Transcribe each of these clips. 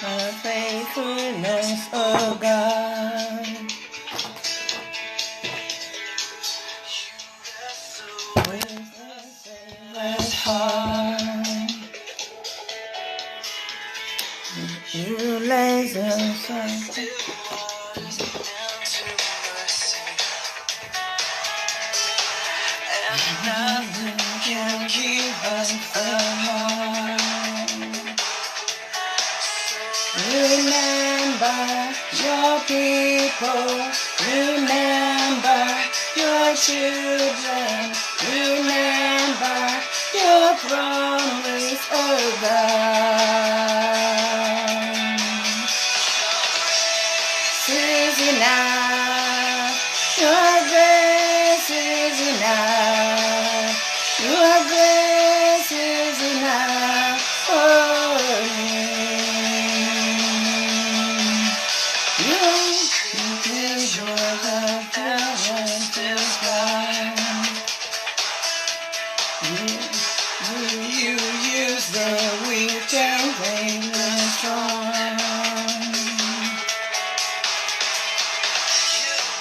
the faithfulness of God. With a sailor's heart, you lays aside. Nothing can keep us apart. Remember your people, remember your children, remember your promise, oh God. This is enough, your grace is enough, your grace is enough for me. You give your love to God. You use the weak and make them strong.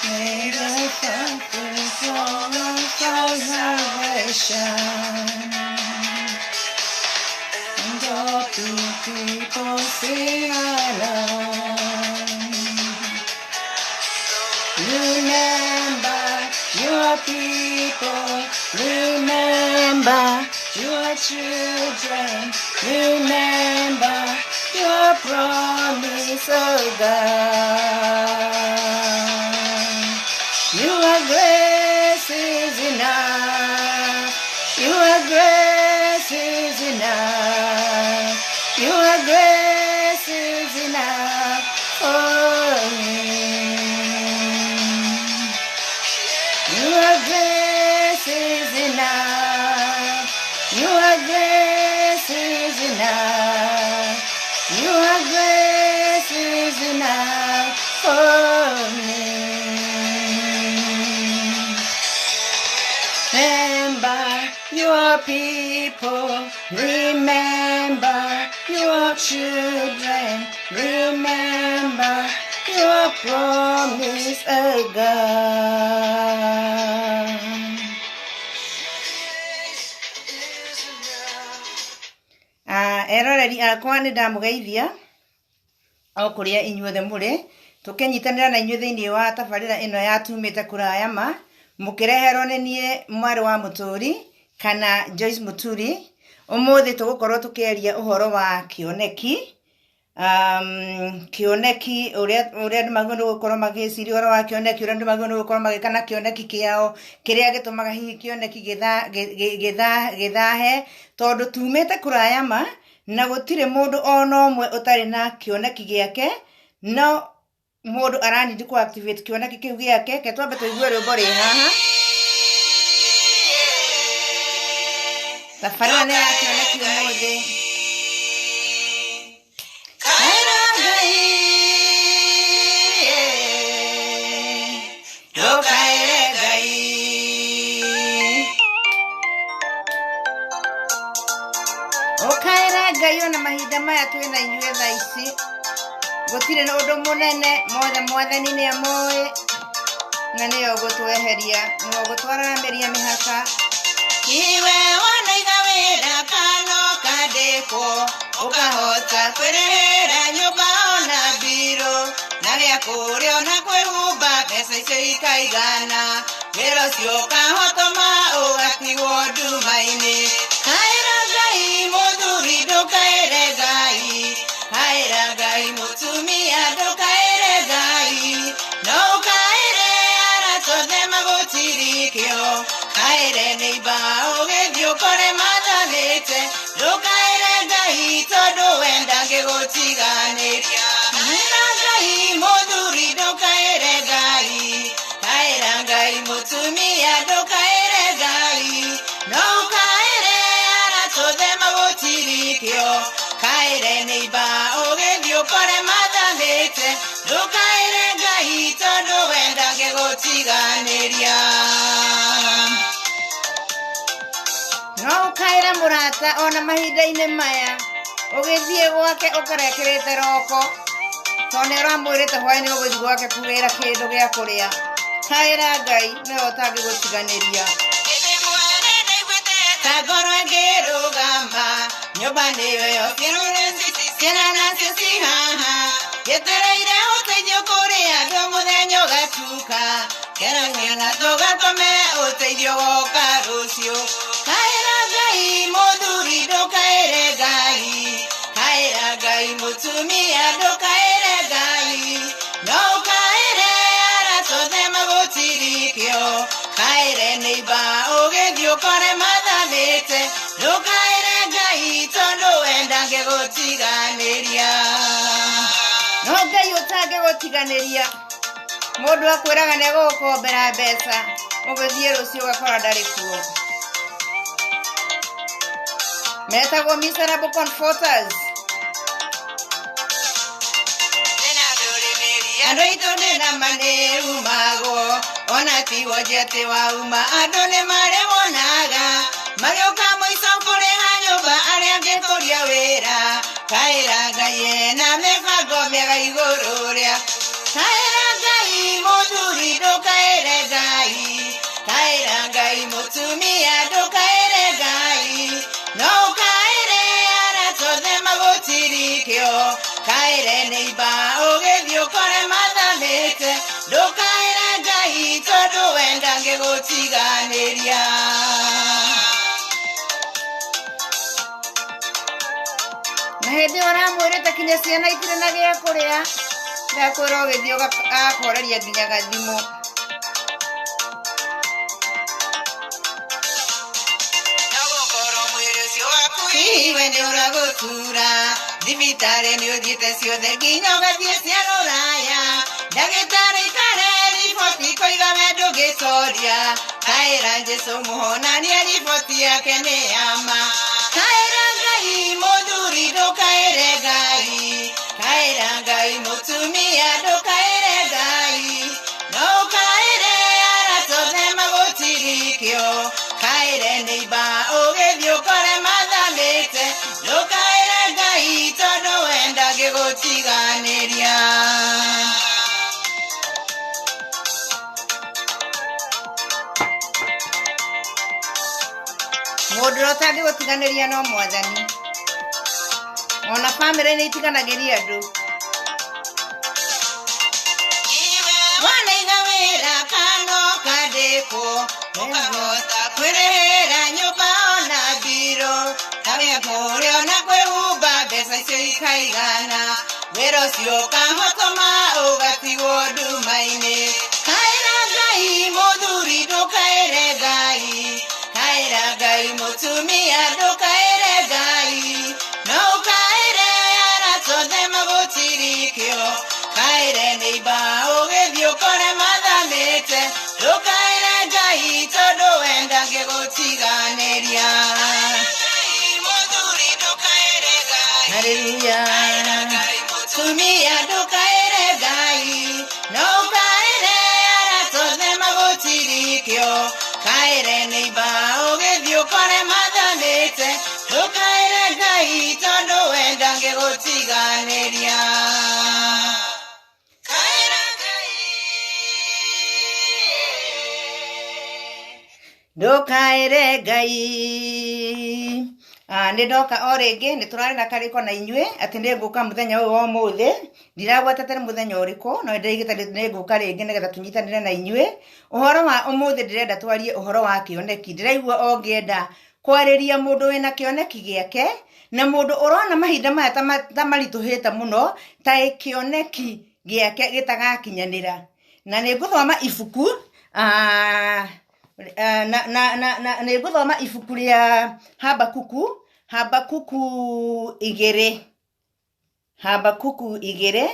May the focus on our salvation. And all the people sing along. Remember your people, remember your children, remember your promise, oh God. Your grace is enough, your grace is enough, your grace is enough for me. Your grace is enough. Your grace is enough. Your grace is enough for me. Remember your people. Remember your children. Remember your promise, oh God. Eroreri akwa nĩ ndamũgeithia o kũrĩa inyuothe mũrĩ tũkĩnyitanĩra na inyuĩ thĩinĩ wa tabarĩra ĩno ya tumĩte kũraya ma mũkĩreherwo nĩ niĩ mwarĩ wa mũtũri kana Joyce Muturi. Ũmũthĩ tũgũkorwo tũkĩaria ũhoro wa kĩoneki. Kĩoneki ũrĩa andũ magĩrĩirwo gũkorwo magĩciria ũhoro wa kĩoneki, ũrĩa andũ magĩrĩirwo gũkorwo magĩka na kĩoneki kĩao, kĩrĩa gĩtũmaga hihi kĩoneki gĩthahe, tondũ tumĩte kũraya ma na gũtirĩ mũndũ ona ũmwe ũtarĩ na kĩoneki gĩake, no mũndũ aranidi ku activate kĩoneki kĩu gĩake. Ke twambe tũigue rwĩmbo rĩ haha. Tabarĩra nĩ ya kĩoneki ũmũthĩ. Ũkaĩra Ngai ona mahinda maya twĩna inyuĩ thaa ici, gũtirĩ na ũndũ mũnene, mothe mwathani nĩ amũĩ na nĩyo gũtweheria, nĩyo gũtwararamĩria mĩhaka. Iwe wanaiga wĩra kana ũkandĩkwo, ũkahota kwĩrĩhĩra nyũmba ona mbirũ, na gĩa kũrĩa ona kwĩhumba mbeca icio ikaigana, wĩra ũcio ũkahotoma ũgatigwo nduma-inĩ. Kaĩra Ngai mũthuri ndũkaĩre Ngai, kaĩra Ngai mũtumia ndũkaĩre Ngai, no ũkaĩre aratothe magũtirikĩo, kaĩre neighbor ũgĩthiĩ ũkore mathanĩte, ndũkaĩre Ngai tondũ we ndangĩgũtiganĩria. Kaĩra Ngai mũthuri ndũkaĩre Ngai, kaĩra Ngai mũtumia ndũkaĩre Ngai, no ũkaĩre aratothe magũtirikĩo, kaĩre neighbor ũgĩthiĩ ũkore mathanĩte, ndũkaĩre Ngai tondũ we ndangĩgũtiganĩria. No ũkaĩra mũrata ona mahinda-inĩ maya, ugithie gwake ukarekerete roko tone ramwirite hwaini uguthi gwake kugira kindu gia kuria kaira Ngai no utangigutiganiria Tagoro ngirugamba nyumba niwe yo ciana nacio ci haha gitereire uteithio kuri andu muthenya ugatuka kerania na tugakome uteithio woka rucio kaira Ngai muthuri ndukaire Ngai kaira Ngai mutumia ndukaire Ngai no kaire aratothe magutirikio kaire neiba ugithio kore mathamite ndukaire Ngai tondu wendange gutiganiria no Ngai utange gutiganiria mundu akwiraga ne gukombera mbeca ugithie rucio ugakora ndari kuo metagwo miserable comforters andu itu ndina mane umago ona tiwo jete wa uma andu ni mare wonaga magioka muico kuri nyumba aria ngikuria wira kaira Ngai na mibango miega iguru ria kaira Ngai muthuri ndukaire Ngai kaira Ngai mutumia ndukaire Ngai no kaire aratothe magutirikio kaire neiba ugithio kore mathamite ndukaire Ngai tondu wendange gutiganiria na hindi uramwirite kinya ciana itire na gia kuria ndakwira ugithio akoreria nginya gathimo iwe ni uragutura thibitari ni uthiite ciothe nginya ugathie cia ruraya ndagitari kare riboti koiga we ndungitoria kaira Jesu muhonania riboti yake ni ama kaira Ngai muthuri ndukaire Ngai kaira Ngai mutumia ndukaire Ngai no kaire aratothe magutirikio kaire neiba ugithio kore mathamite ndukaire Ngai tondu wendange gutiganiria mundu utangi gutiganiria no mwathani ona family ni itiganagiria andu wanaiga wira kano kadeko ukahota kwirihira nyumba ona mbiro karia kuria ona kwihumba mbeca icio ikaigana wira ucio ukahotoma ugatigwo nduma-ini kaira Ngai muthuri ndukaire Ngai kaira Ngai mutumia ndukaire Ngai no kaire aratothe magutirikio kaire neiba ugithio kore mathamite ndukaire Ngai tondu wendange gutiganiria haleluya mutumia ndukaire Ngai no kaire aratothe magutirikio kaire neiba ugithio kore mathamite ndukaire Ngai tondu wendange gutiganiria ndukaire Ngai ni ndoka o ringi ni turari na kariko na inyue ati ni nguka muthenya uyu wa muthi ndiragwetete ni muthenya uriku no ndirigita ni nguka ringi nigetha tunyitanire na inyue uhoro wa umuthi ndirenda twarie uhoro wa kioneki ndiraigua o ngienda kwariria mundu wina kioneki giake na mundu urona mahinda maya ta marituhite muno ta kioneki giake gitagakinyanira na ni nguthoma ibuku ni nguthoma ibuku ria Habakuku 2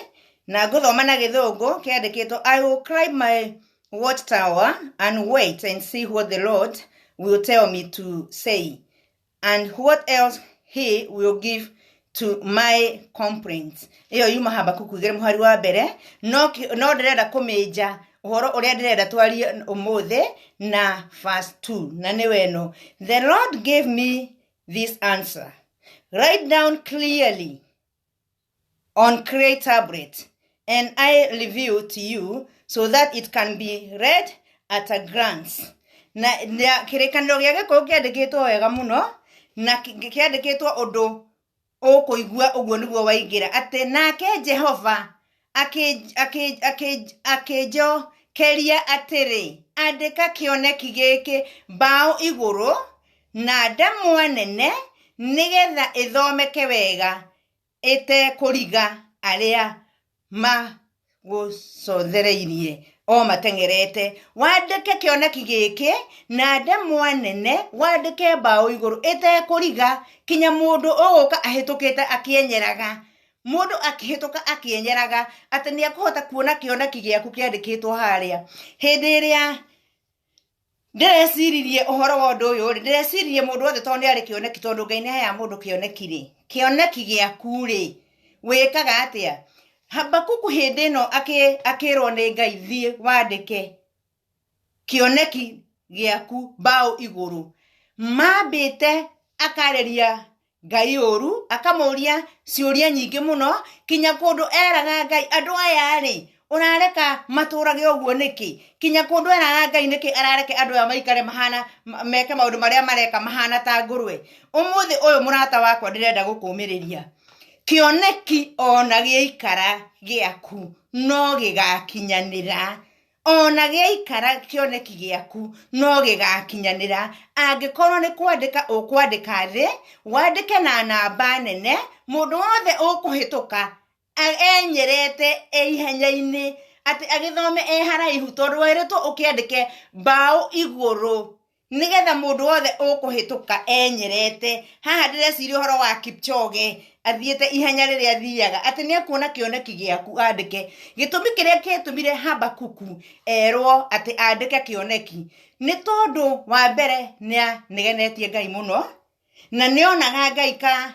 na nguthoma na githungu kiandikitwo I will climb my watchtower and wait and see what the Lord will tell me to say and what else he will give to my complaints. Iyo yuma Habakuku 2 muhari wa mbere no ndirenda kuminja uhoro uria ndirenda twarie umuthi na verse 2 na ni weno the Lord gave me this answer Write down clearly on clay tablet, and I review to you so that it can be read at a glance. Na kĩrĩkanĩro gĩa Gĩkũyũ kĩandĩkĩtwo wega mũno na kĩandĩkĩtwo ũndũ ũkũigua ũguo nĩguo waingĩra atĩ nake Jehova akĩnjokeria atĩrĩ, andĩka kĩoneki gĩkĩ mbaũ igũrũ na ndemwa nene nĩgetha ĩthomeke wega ĩtekũriga arĩa magũcothereirie o matengerete. Wandĩke kĩoneki gĩkĩ na ndemwa nene, wandĩke mbaũ igũrũ ĩtekũriga kinya mũndũ ũgũka ahĩtũkĩte akĩenyeraga. Mũndũ akĩhĩtũka akĩenyeraga atĩ nĩekũhota kuona kĩoneki gĩaku kĩandĩkĩtwo harĩa. Hĩndĩ ĩrĩa ndĩreciririe ũhoro wa ũndũ ũyũ, ndĩreciririe mũndũ wothe tondũ nĩarĩ kĩoneki, tondũ Ngai nĩaheaga mũndũ kĩoneki-rĩ, kĩoneki gĩaku-rĩ wĩkaga atĩa? Habakuku hĩndĩ ĩno akĩrwo nĩ Ngai, thiĩ wandĩke kĩoneki gĩaku mbaũ igũrũ. Mambĩte akarĩria Ngai ũru, akamũria ciũria nyingĩ mũno, kinya kũndũ eraga Ngai, andũ aya-rĩ ũrareka matũrage ũguo nĩkĩ? Kinya kũndũ eraga Ngai nĩkĩ arareke andũ aya maikare meke maũndũ marĩa mareka mahana ta ngũrwe? Ũmũthĩ ũyũ mũrata wakwa ndĩrenda gũkũmĩrĩria, kĩoneki ona gĩaikara gĩaku no gĩgakinyanĩra. Ona gĩaikara kĩoneki gĩaku no gĩgakinyanĩra. Angĩkorwo nĩ kwandĩka ũkwandĩka thĩ, wandĩke na namba nene, mũndũ wothe ũkũhĩtũka enyerete ihenya-inĩ atĩ agĩthome haraihu, tondũ wĩrĩtwo ũkĩandĩke mbaũ igũrũ nĩgetha mũndũ wothe ũkũhĩtũka enyerete. Haha ndĩreciria ũhoro wa Kipchoge athiĩte ihenya rĩrĩa athiaga atĩ nĩekuona kĩoneki gĩaku andĩke. Gĩtũmi kĩrĩa kĩtũmire Habakuku erwo atĩ andĩke kĩoneki nĩ tondũ wa mbere nĩanegenetie Ngai mũno, na nĩonaga Ngai ka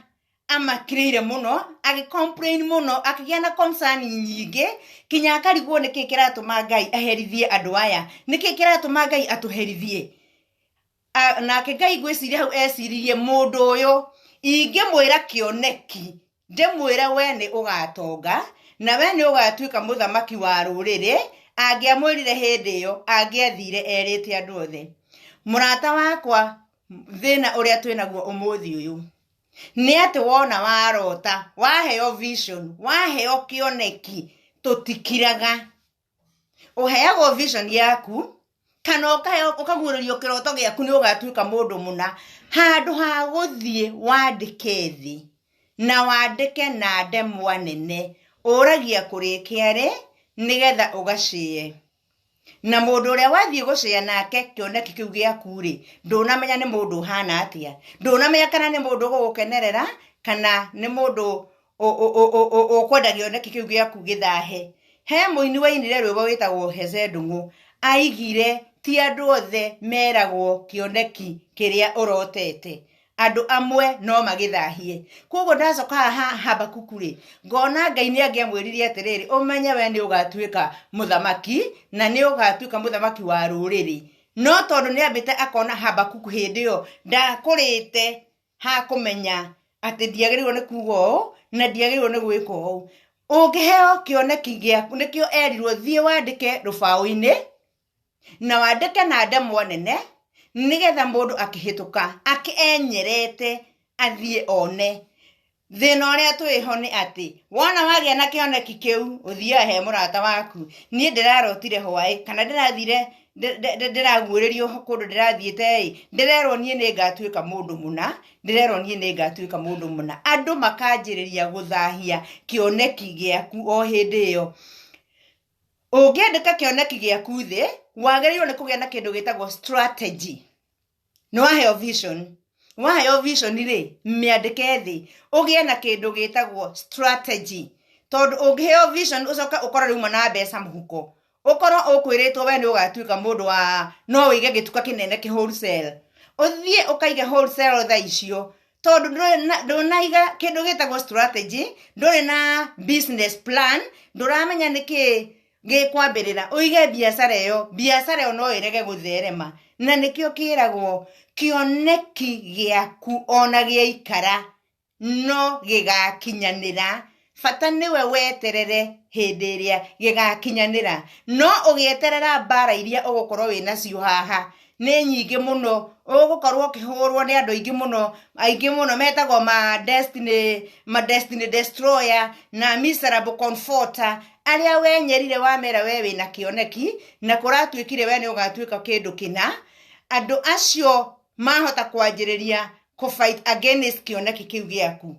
amakĩrĩire mũno, agĩcomplain mũno, akĩgĩa na concern nyingĩ, kinya akarigwo nĩkĩ kĩratũma Ngai aherithie andũ aya, nĩkĩ kĩratũma Ngai atũherithie. Nake Ngai ngwĩciria hau eciririe, mũndũ ũyũ ingĩmwĩra kĩoneki, ndĩmwĩre we nĩ ũgatonga na we nĩ ũgatuĩka mũthamaki wa rũrĩrĩ, angĩamwĩrire hĩndĩ ĩyo angĩathire erĩte andũ othe. Mũrata wakwa, thĩna ũrĩa twĩnaguo ũmũthĩ ũyũ nĩ atĩ wona warota, waheo vision, waheo kĩoneki, tũtikiraga. Ũheagwo vision yaku kana ũkaguũrĩrio kĩroto gĩaku nĩ ũgatuĩka mũndũ mũna, handũ ha gũthiĩ wandĩke thĩ na wandĩke na ndemwa nene, ũragia kũrĩkia rĩ nĩgetha ũgacĩe. Na mũndũ ũrĩa wathiĩ gũcĩa nake kĩoneki kĩu gĩaku-rĩ, ndũnamenya nĩ mũndũ ũhana atĩa, ndũnamenya kana nĩ mũndũ ũgũgũkenerera kana nĩ mũndũ ũkwenda kĩoneki kĩu gĩaku gĩthahe. He mũini wainire rwĩmbo wĩtagwo Heze Ndung'u, aigire ti andũ othe meragwo kĩoneki kĩrĩa ũrotete, andũ amwe no magĩthahie. Koguo ndacoka haha Habakuku-rĩ, ngona Ngai nĩangĩamwĩrire atĩrĩrĩ, ũmenye we nĩ ũgatuĩka mũthamaki na nĩ ũgatuĩka mũthamaki wa rũrĩrĩ. No tondũ nĩambĩte akona Habakuku hĩndĩ ĩyo ndakũrĩte ha kũmenya atĩ ndiagĩrĩirwo nĩ kuga ũũ na ndiagĩrĩirwo nĩ gwĩka ũũ. Ũngĩheo kĩoneki gĩaku, nĩkĩo erirwo thiĩ wandĩke rũbaũ-inĩ na wandĩke na ndemwa nene, nĩgetha mũndũ akĩhĩtũka akĩenyerete athiĩ one. Thĩna ũrĩa twĩho nĩ atĩ wona wagĩa na kĩoneki kĩu ũthiaga he mũrata waku, niĩ ndĩrarotire hwaĩ kana ndĩrathire ndĩraguũrĩrio kũndũ ndĩrathiĩte, ndĩrerwo niĩ nĩ ngatuĩka mũndũ mũna, ndĩrerwo niĩ nĩ ngatuĩka mũndũ mũna. Andũ makanjĩrĩria gũthahia kĩoneki gĩaku o hĩndĩ ĩyo. Ũngĩandĩka kĩoneki gĩaku thĩ, wagĩrĩirwo nĩ kũgĩa na kĩndũ gĩtagwo strategy. Nĩ waheo vision, waheo vision-rĩ, mĩandĩke thĩ, ũgĩe na kĩndũ gĩtagwo strategy. Tondũ ũngĩheo vision ũcoka ũkorwo rĩuma na mbeca mũhuko, ũkorwo ũkwĩrĩtwo we nĩ ũgatuĩka mũndũ wa no wĩige gĩtuka kĩnene wholesale, ũthiĩ ũkaige wholesale thaa icio, tondũ ndũnaiga kĩndũ gĩtagwo strategy, ndũrĩ na business plan, ndũramenya nĩkĩ gĩkwambĩrĩra. Ũige biacara ĩyo no ĩrege gũtherema. Na nĩkĩo kĩragwo kĩoneki gĩaku ona gĩaikara no gigakinyanira fata niwe weterere hindi iria gigakinyanira no ugieterera bara iria ugukorwo wina cio haha ni nyingi muno ugukorwo kihurwo ni andu aingi muno metagwo ma destiny destroyer na miserable comforter aria wenyerire wamera we wina kioneki na kuratuikire we ni ugatuika kindu kina andu acio mahota kwanjiriria ku fight against kioneki kiu giaku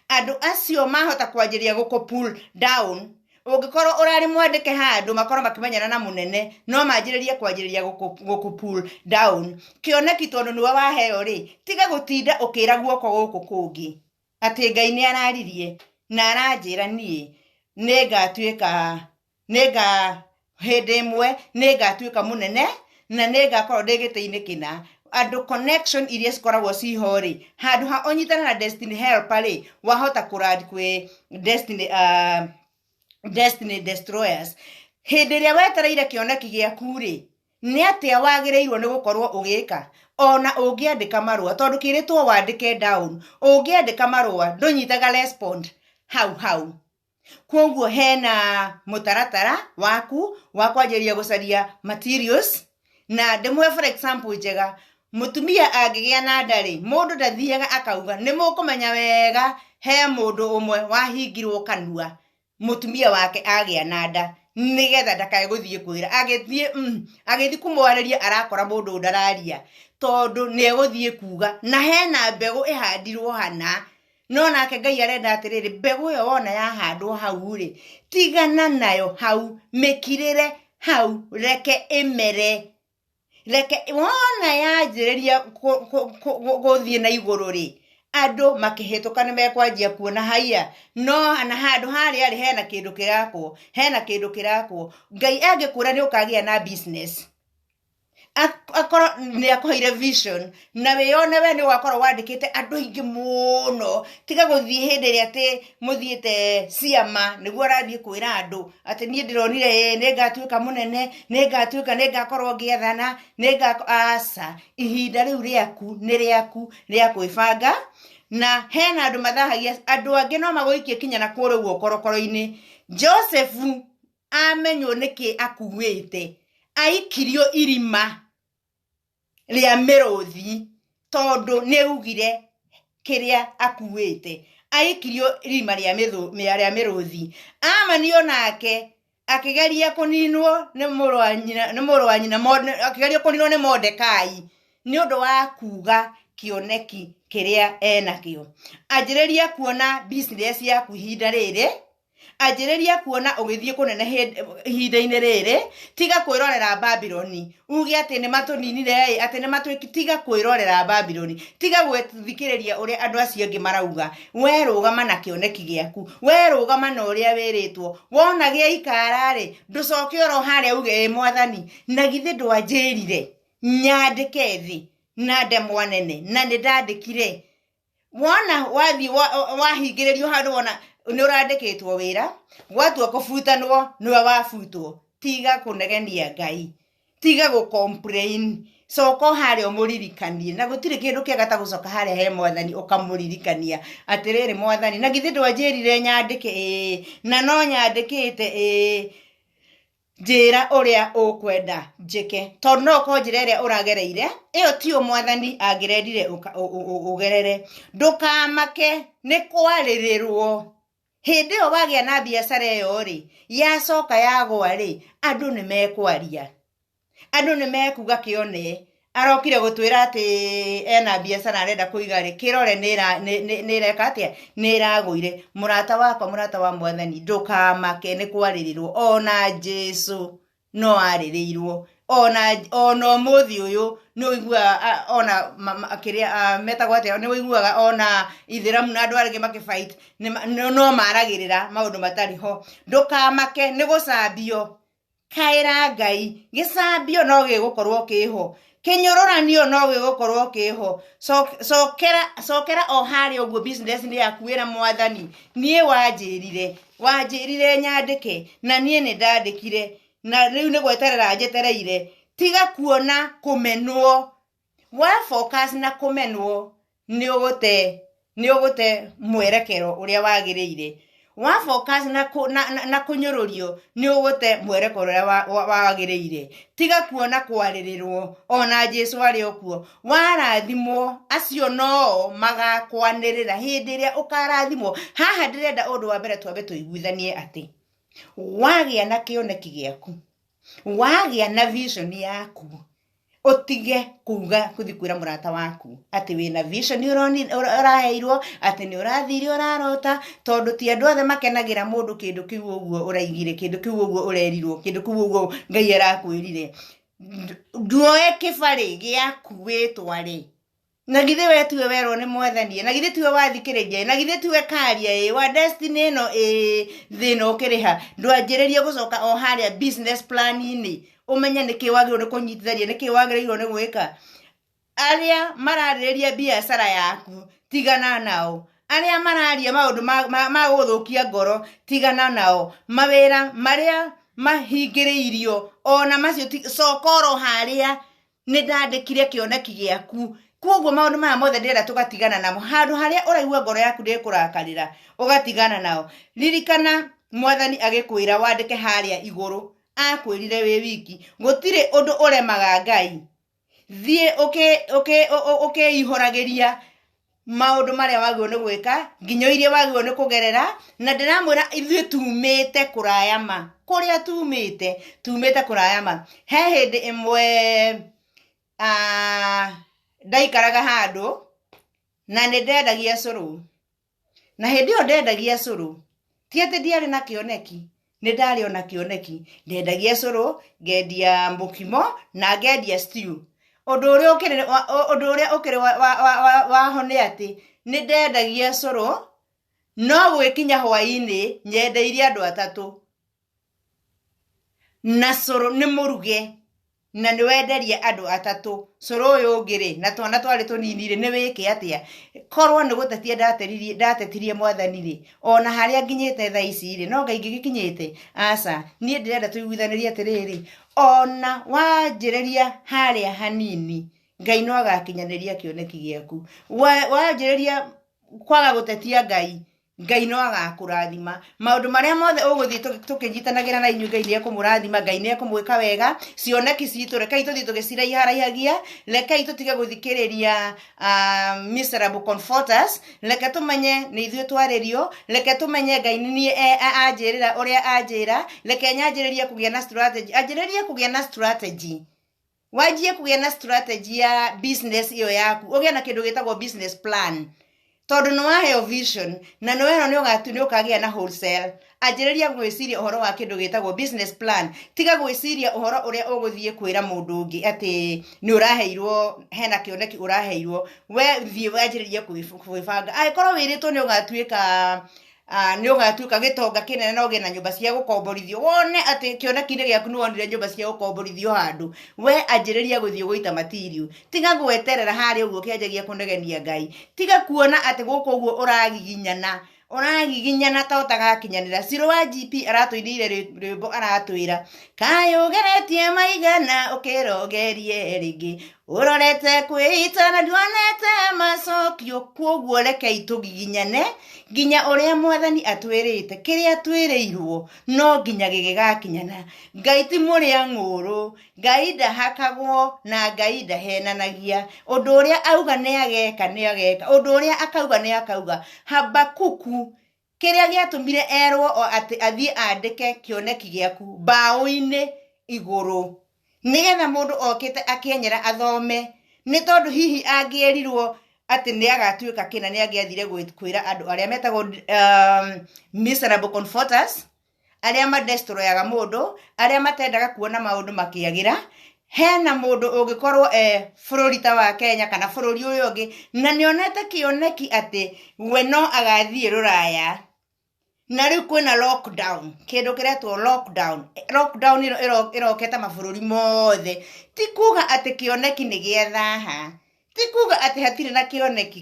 andu acio mahota kwanjiriria guku pull down ungikorwo urari mwandike handu makorwo makimenyana na munene no manjiririe kwanjiriria guku pull down kioneki tondu niwe waheo ri tiga gutinda ukira guoko guku kungi ati Ngai ni araririe na aranjira nie nega hindi imwe nigatuika munene na nigakorwo ndigite-ini kina andu connection iria cikoragwo ciho ri handu ha unyitana na destiny helper ri wahota kuradi kwi destiny destroyers hindi ria wetereire kioneki giaku ri ni atia wagireirwo ni gukorwo ugika ona ungiandika marua tondu kiritwo wandike down ungiandika marua ndunyitaga respond hau kwoguo hena mutaratara waku wa kwanjiria gucaria materials na ndimwe for example njega mutumia angigia na ndari mundu ndathiaga akauga ni mukumenya wega he mundu umwe wahingirwo kanua mutumia wake agia na nda nigetha ndakae guthie kwira agithie kumwariria arakora mundu ndararia tondu ni guthie kuga na hena mbegu ihandirwo hana no nake Ngai arenda atiriri mbegu yo wona yahandwo hau ri tigana nayo hau mikirire hau reke imere reke wona yanjiriria guthie na iguru ri andu makihituka ni mekwanjia kuona haya no ana handu hari ari hena kindu kirakwo Ngai angikura ni ukagia na business akoro ni akoire vision na weyone we ni wakorwo wandikite andu ingi muno tiga guthie hindi ria ati muthiete ciama niguo rathie kwira andu ati nie ndironire ni ngatuika munene ni ngakorwo ngiethana ni asa ihinda riu riaku ni riaku ria kwibanga na hena andu mathahagia andu angi no magoikie kinya na kure guo korokoro-ini Joseph amenywo niki akuwite aikirio irima ria miruthi tondu ni ugire kiria akuwite aikirio irima ria miruthi amanio nake akigeria kuninwo ni muru wa nyina akigeria kuninwo ni Mordekai ni undu wa kuga kioneki kiria enakio anjiriria kuona business yaku ihinda riri anjiriria kuona ugithie kunene ihinda-ini riri tiga kwirorera Babyloni uge ati ni matuninire ati ni matwiki tiga kwirorera Babyloni tiga gwethikiriria uria andu acio angi marauga we rugama na kioneki giaku we rugama na uria wiritwo wona gia ikara ri nducoke oro haria uge mwathani na githe ndwanjirire nyandike thi na ndemwa nene na ndandikire wona wathi wahingiririo handu wona ni urandikitwo wira gwatua kubutanwo niwe wabutwo tiga kunegenia Ngai tiga gu complain soko haria umuririkanie na gutire kindu kiega ta gucoka haria he mwathani ukamuririkania atiriri mwathani na githe ndwanjirire nyandike na no nyandikite njira uria ukwenda njike tondu no ko njira iria uragereire iyo tio mwathani angirendire ugerere ndukamake ni kwaririrwo hindi o wagia na biacara iyo ri yacoka yagwa ri andu ni mekwaria andu ni mekuga kione arokire gutwira ati ena biacara arenda kuiga ri kirore ni reka atia ni ragwire murata wa mwathani ndukamake ni kwaririrwo ona Jesu no aririrwo ona muthi uyu ni uigua ona akiria metagwo atia ni uiguaga ona Ithiramu na andu arigi makifight no maragirira maundu matari ho ndukamake ni gucambio kaira Ngai gicambio no gigukorwo kiho kinyoranio no gigukorwo kiho cokera o hari uguo business ni yakuira mwathani nie wanjirire nyandike na nie ni ndandikire na riu ni gweterera njetereire tiga kuona kumenwo wa focus na kumenwo ni ugute ni ugote mwerekero uria wagirire wa focus na kunyorurio ni ugote mwerekero uria wagirire tiga kuona kwaririrwo ona Jesu ari okuo warathimwo acio no magakwanirira hindi iria ukarathimwo haha ndirenda undu wa mbere twambe tuiguithanie ati wagia na kioneki giaku wagia na vision yaku otige kuga kuthikwira murata waku ati wina vision uraheirwo ati ni urathiri urarota tondu ti andu othe makenagira mundu kindu kiu uguo uraigire kindu kiu uguo urerirwo kindu kiu uguo Ngai arakwirire nduoe kibari giaku witwari na githe we tiwe werwo ni mwathani na githe tiwe wathikiriria na githe tiwe karia wa destiny no thino ukiriha ndwanjiririe gucoka o haria business plan ini umenye niki wagirwo ni kunyititharia niki wagirwo ni gwika aria marariria biashara yaku tigana nao aria mararia maundu ma guthukia ngoro tigana nao mawira maria mahingiriirio ona macio sokoro haria ni ndandikire kioneki giaku koguo maundu maya mothe ndira tugatigana namo handu haria uraigua ngoro yaku ndikurakarira ugatigana nao ririkana mwathani agikwira wandike haria iguru akwirire we wiki gutire undu uremaga Ngai thie ihuragiria maundu maria wagirwo ni gwika nginyo iria wagirwo ni kugerera na ndiramwira ithuĩ tumite kurayama kuria tumite kurayama he hindi imwe ndaikaraga handu na ni ndendagia curu na hindi yo ndendagia curu ti ati ndiari na kioneki ni ndari ona kioneki ndendagia curu ngendia mbukimo na ngendia stew undu uria ukiri wahone ati ni ndendagia curu no gwikinya hwaini nyendeirie andu atatu na curu ni muruge na ni wenderia andu atatu curu uyu ngiri na twana twari tuninire ni wiki atia korwo ni gutetie ndatetirie mwathani ri ona haria nginyite thaa ici ri no Ngai ngikinyite aca nie ndirenda tuiguithanirie atiriri ona wanjiriria haria hanini Ngai no agakinyaniria kioneki giaku wanjiriria kwaga gutetia Ngai no agakurathima maundu maria mothe uguthii tukinyitanagira na inyu Ngai ni ekumurathima Ngai ni ekumwika wega cioneki citu rekai tuthii tugiciraiharaihagia rekai tutige guthikiriria miserable comforters reke tumenye ni ithuĩ twaririo reke tumenye Ngai ni anjirira uria anjira reke nyanjiririe kugia na strategy anjiririe kugia na strategy wajie kugia na strategy ya business iyo yaku ugia na kindu gitagwo business plan tondu no waheo vision na no weno ni ukagia na wholesale anjiriria gwiciria uhoro wa kindu gitagwo business plan tiga gwiciria uhoro uria uguthie kwira mundu ungi ati ni uraheirwo hena kioneki uraheirwo we thie wanjiriria kwibanga aikorwo wiritwo ni ugatuika gitonga kinene na ugie na nyumba cia gukomborithio wone ati kioneki ni giaku ni wonire nyumba cia gukomborithio handu we anjiriria guthie guita material tiga gweterera hari uguo kianjagia kunegenia Ngai tiga kuona ati guku uguo uragiginyana ta utagakinyanira ciro wa GP aratuinire rwimbo aratwira kayugeretie maigana ukirogerie ringi urorete kwita na ndwanete macokio kwoguo rekei tugiginyane nginya uria mwathani atwirite kiria twiriirwo no nginya gigigakinyana Ngai ti muria nguru Ngai ndahakagwo na Ngai ndahenanagia undu uria auga ni ageka undu uria akauga ni akauga Habakuku kiria giatumire erwo ati athie andike kioneki giaku bao-ini iguru nigetha mundu okite akienyera athome ni tondu hihi angierirwo ati ni agatuika kina ni angiathire kwira andu aria metagwo miserable comforters aria madestroyaga mundu aria matendaga kuona maundu makiagira hena mundu ungikorwo bururi ta wa Kenya kana bururi uyu ungi na nionete kioneki ati we no agathie ruraya na riu kwina lockdown kindu kiretwo lockdown iroketa mabururi mothe ti kuga ati kioneki ni giethaha ti kuga ati hatire na kioneki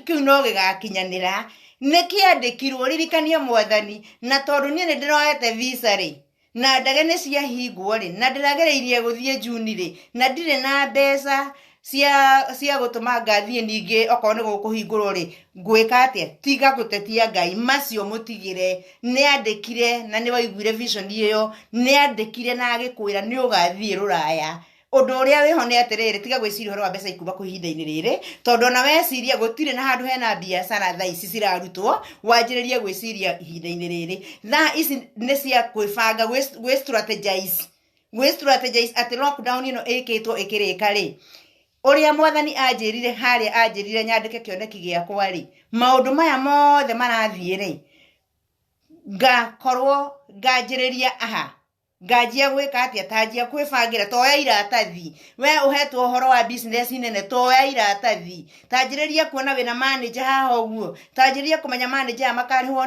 kiu no gigakinyanira ni kiandikirwo ririkania mwathani na tondu nie ndiroete visa ri na ndege ni cia hingwo ri na ndiragereirie guthie June ri na ndire na mbeca cia gutuma ngathie ninge okorwo ni gukuhingurwo ri ngwika atia tiga gutetia Ngai macio mutigire ni andikire na ni waiguire vision iyo ni andikire na agikwira ni ugathie ruraya undu uria wiho ni atiriri tiga gwiciria horo wa mbeca ikuba ku ihinda-ini riri tondu na weciria gutire na handu hena biacara thaa ici cirarutwo wanjiririe gwiciria ihinda-ini riri thaa ici ni cia kwibanga gwi strategize ati lockdown ino ikitwo ikirika ri uria mwathani anjirire haria anjirire nyandike kioneki giakwa ri maundu maya mothe marathie ri ngakorwo nganjiriria ngajia gwika atia tanjia kwibangira toya iratathi we uhetwo horo wa business nene toya iratathi tanjiriria kuona wina manager haha uguo tanjiriria kumenya manager makarihwo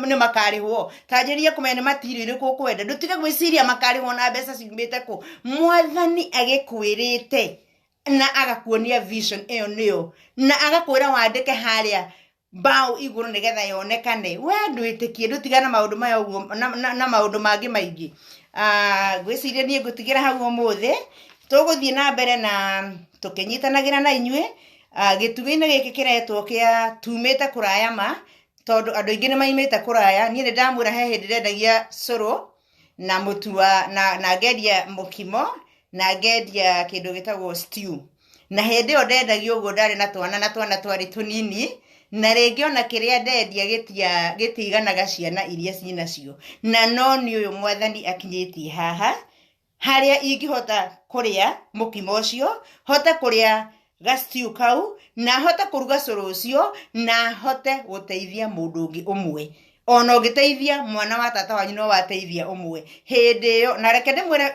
ni makarihwo tanjiriria kumenya ni matirio iriku kwenda ndutige gwiciria makarihwo na mbeca ciumite ku mwathani agikwirite na agakuonia vision iyo niyo na agakwira wandike haria bao iguru nigetha yonekane we ndwitikie ndutiga na maundu maya uguo na maundu mangi maingi gwiciria nie ngutigira hau umuthi tuguthie na mbere na tukinyitanagira na inyue gitugo-ini giki kiretwo kia tumite kuraya ma tondu andu ingi ni maimite kuraya nie ni ndamwira he hindi ndendagia curu na mutua na ngendia mukimo na ngendia kindu gitagwo stew na hindi yo ndendagia uguo ndari na twana twari tunini na ringi ona kiria ndendia gitiganaga ciana iria cinacio na no ni uyu mwathani akinyitie haha haria ingihota kuria mukimo ucio hote kuria gastiu kau na hote kuruga curu ucio na hote guteithia mundu ungi umwe ona ungiteithia mwana wa tata wanyu no wateithia umwe hindi iyo na reke ndimwire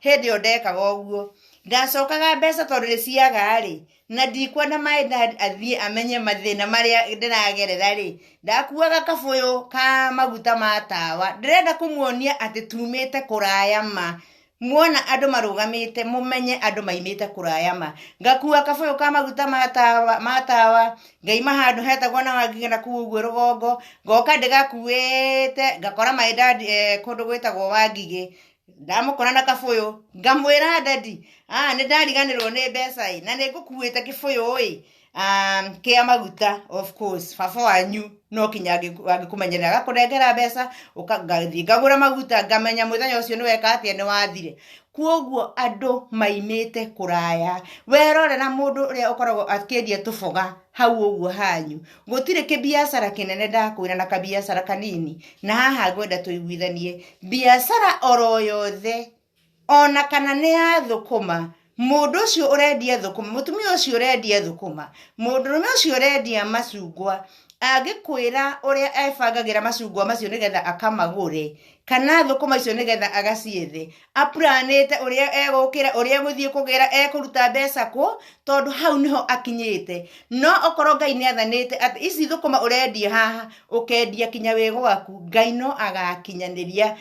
hindi iyo ndekaga uguo ndacokaga mbeca tondu riciaga ri na ndikwenda maenda athie amenye mathina maria ndiragerera ri ndakuaga kabuyu ka maguta ma tawa ndirenda kumuonia ati tumite kuraya ma muona andu marugamite mumenye andu maimite kuraya ma ngakua kabuyu ka maguta ma tawa ngaima handu hetagwo na wangigena ku uguo rugongo ngoka ndigakuite ngakora maenda kundu gwitagwo wangige ndamukora na kabuyu ngamwira dadi ni ndariganirwo ni mbeca na ni ngukuite kibuyu kia maguta of course baba wanyu no kinya angikumenyerera agakurengera mbeca ukathi ngagura maguta ngamenya muthenya ucio ni weka atia ni wathire kuoguo andu maimite kuraya werore na mundu uria ukoragwo akiendia tuboga hau uguo hanyu gutire kibiacara kinene ndakwira na kabiacara kanini na haha ngwenda tuiguithanie biacara oro yothe ona kana ni ya thukuma mundu ucio urendia thukuma mutumia ucio urendia thukuma mundurume ucio urendia macungwa agikwira uria ebangagira macungwa macio nigetha akamagure kana thukuma icio nigetha agaciethe aplanete uria egukira uria guthie kugira ekuruta mbeca ku tondu hau niho akinyite no okoro Ngai ni athanite ati ici thukuma urendia haha ukendia kinya wego waku Ngai no agakinyanĩria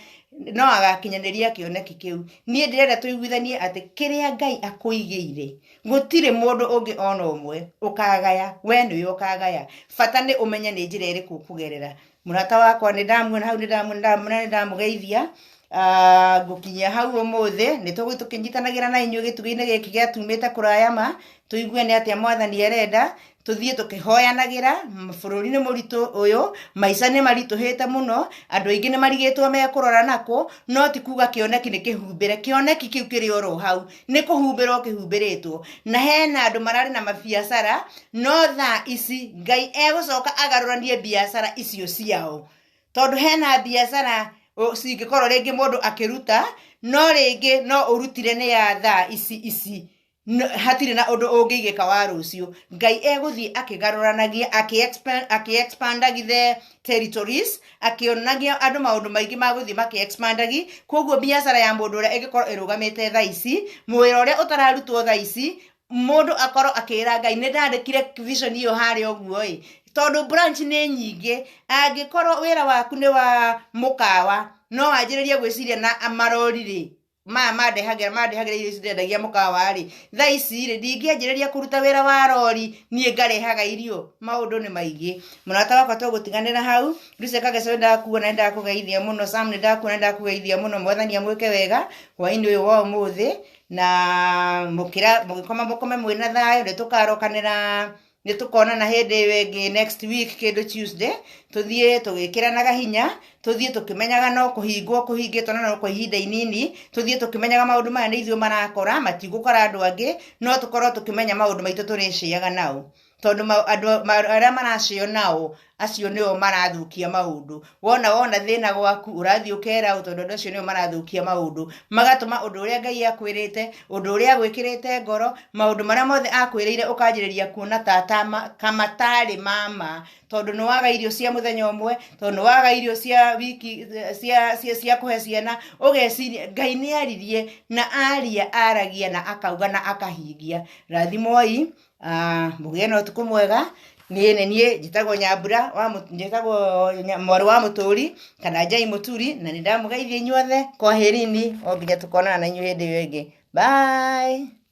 kĩoneki kĩu niĩ ndĩrenda tũiguithanie atĩ kĩrĩa Ngai akũigĩire gũtirĩ mũndũ ũngĩ ona ũmwe ũkagaya we nĩwe ũkagaya bata nĩ ũmenye nĩ njĩra ĩrĩkũ ũkũgerera mũrata wakwa nĩ ndamuona hau nĩ ndamũgeithia ngũkinyia hau ũmũthĩ nĩ tũgũthiĩ tũkĩnyitanagĩra na inyuĩ gĩtugo-inĩ gĩkĩ gĩa tumĩte kũraya ma tũigue nĩ atĩa mwathani arenda tuthie tukihoyanagira bũrũri-inĩ mũritũ ũyũ maica nĩ maritũhĩte mũno andũ aingĩ nĩ marigĩtwo mekurora nako no ti kuga kĩoneki nĩ kĩhumbĩre kĩoneki kĩu kĩrĩ oro hau nĩ kũhumbĩrwo kĩhumbĩrĩtwo na hena andũ mararĩ na mabiacara no thaa ici Ngai egũcoka agarũranie biacara icio ciao tondu hena biacara cingĩkorwo rĩngĩ mũndũ akĩruta no rĩngĩ no ũrutire nĩ ya thaa ici hatire na undu ungigika wa rucio Ngai eguthie akigaruranagia aki-expandagi the territories akionagia andu maundu maingi maguthie maki-expandagi koguo biacara ya mundu uria igikorwo irugamite thaa ici mwira uria utararutwo thaa ici mundu akorwo akira Ngai ni ndandikire vision iyo hari oguo tondu branch ni nyingi angikorwo wira waku ni wa mukawa no wanjiririe gwiciria na amarorire mandehagira irio cirendagia mukawa ri thaa ici ri ndingĩanjĩrĩria kuruta wĩra wa rori niĩ ngarehaga irio maũndũ nĩ maingĩ mũrata wakwa tũgũtiganĩra hau Lucy Kageco ndakuona ndakũgeithia mũno Sam ndakuona ndakũgeithia mũno mwathani amwĩke wega hwaĩ-inĩ ũyũ wa ũmũthĩ na mukome mwina thayo nitukarokanira nitukonana hindi ĩngĩ next week kindu Tuesday tuthie tugikiranaga hinya tuthie tukimenyaga no kuhingitwo na no kwa ihinda inini tuthie tukimenyaga maundu maya ni ithuĩ marakora matigukora andu angi no tukorwo tukimenya maundu maitu turiciaga nao tondu aria maracio nao acio nio marathukia maundu wona thina gwaku urathie ukera tondu andu acio nio marathukia maundu magatuma undu uria Ngai akwirite undu uria agwikirite ngoro maundu maria mothe akwiriire ukanjiriria kuona kama tari mama tondu ni waga irio cia muthenya umwe tondu ni waga irio cia wiki cia kuhe ciana ugeciria Ngai ni aririe na aragia na akauga na akahingia rathimoi mugie na utuku mwega nie njitagwo Nyambura njitagwo mwaru wa Muturi kana Njai Muturi na nindamugeithia inyuothe kwaherini o nginya tukonana na inyuĩ hĩndĩ ĩyo ĩngĩ bye.